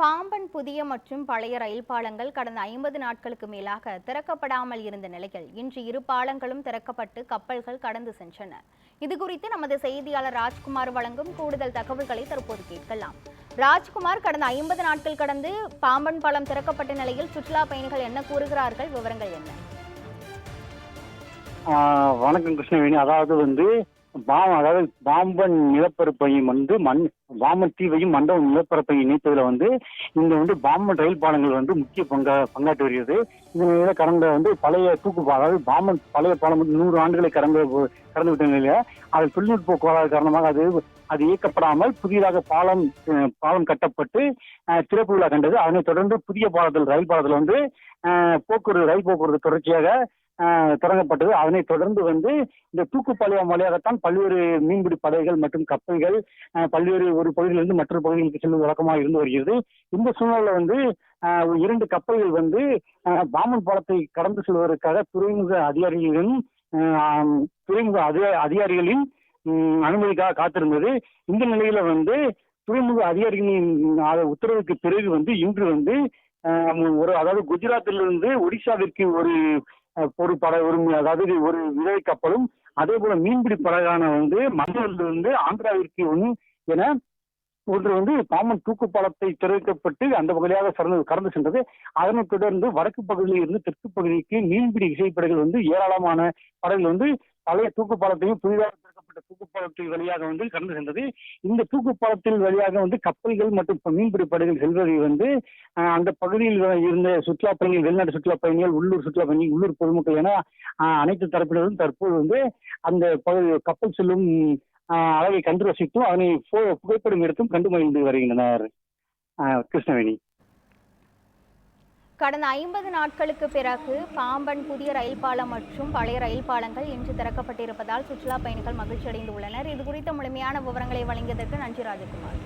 பாம்பன் புதிய மற்றும் பழைய ரயில் பாலங்கள் கடந்த 50 நாட்களுக்கு மேலாக திறக்கப்படாமல் இருந்த நிலையில் இன்று இரு பாலங்களும் திறக்கப்பட்டு கப்பல்கள் கடந்து சென்றன. இதுகுறித்து நமது செய்தியாளர் ராஜ்குமார் வழங்கும் கூடுதல் தகவல்களை தற்போது கேட்கலாம். ராஜ்குமார், கடந்த 50 நாட்கள் கடந்து பாம்பன் பாலம் திறக்கப்பட்ட நிலையில் சுற்றுலா பயணிகள் என்ன கூறுகிறார்கள்? விவரங்கள் என்ன? வணக்கம் கிருஷ்ணவேணி. அதாவது பாம்பன் நிலப்பரப்பையும் பாம்பன் தீவையும் மண்டபம் நிலப்பரப்பையும் இணைப்பதில் இந்த பாம்பன் ரயில் பாலங்கள் முக்கிய பங்காற்றி வருகிறது. இதனால கடந்த பழைய அதாவது பாம்பன் பழைய பாலம் 100 ஆண்டுகளை கடந்து விட்ட நிலையில அது தொழில்நுட்ப கோளாறு காரணமாக அது இயக்கப்படாமல் புதிதாக பாலம் கட்டப்பட்டு திறப்பு விழா கண்டது. அதனைத் தொடர்ந்து புதிய ரயில் பாலத்தில் ரயில் போக்குவரத்து தொடர்ச்சியாக தொடங்கப்பட்டது. அதனைத் தொடர்ந்து இந்த தூக்குப்பாளையம் வழியாகத்தான் பல்வேறு மீன்பிடி படகுகள் மற்றும் கப்பல்கள் பல்வேறு ஒரு பகுதியிலிருந்து மற்றொரு பகுதிகளுக்கு செல்வது வழக்கமாக இருந்து வருகிறது. இந்த சூழ்நிலையில 2 கப்பல்கள் பாம்பன் பாலத்தை கடந்து செல்வதற்காக துறைமுக அதிகாரிகளின் அனுமதிக்காக காத்திருந்தது. இந்த நிலையில துறைமுக அதிகாரிகளின் உத்தரவுக்கு பிறகு இன்று அதாவது குஜராத்திலிருந்து ஒடிசாவிற்கு ஒரு விதை கப்பலும் அதே போல மீன்பிடி படகான மண்டலிலிருந்து ஆந்திராவிற்கு என ஒன்று பாம்பன் தூக்கு பாலத்தை திறக்கப்பட்டு அந்த பகுதியாக கடந்து சென்றது. அதனைத் தொடர்ந்து வடக்கு பகுதியில் இருந்து தெற்கு பகுதிக்கு மீன்பிடி விசைப்படகுகள் ஏராளமான படகுகள் பழைய தூக்கு பாலத்தையும் புதிதாக திறக்கப்பட்ட தூக்கு பாலத்தின் வழியாக கடந்து சென்றது. இந்த தூக்கு பாலத்தின் வழியாக கப்பல்கள் மற்றும் மீன்பிடி படகுகள் செல்வதை அந்த பகுதியில் இருந்த சுற்றுலா பயணிகள், வெளிநாட்டு சுற்றுலா பயணிகள், உள்ளூர் சுற்றுலா பயணிகள், உள்ளூர் பொதுமக்கள் என அனைத்து தரப்பினரும் தற்போது அந்த கப்பல் செல்லும் அழகை கண்டு ரசித்தும் அதனை புகைப்படம் எடுத்தும் கண்டு மகிழ்ந்து வருகின்றனர். கிருஷ்ணவேணி, கடந்த 50 நாட்களுக்கு பிறகு பாம்பன் புதிய ரயில் பாலம் மற்றும் பழைய ரயில் பாலங்கள் இன்று திறக்கப்பட்டிருப்பதால் சுற்றுலா பயணிகள் மகிழ்ச்சி அடைந்து உள்ளனர். இது குறித்த முழுமையான விவரங்களை வழங்கியதற்கு நன்றி ராஜகுமார்.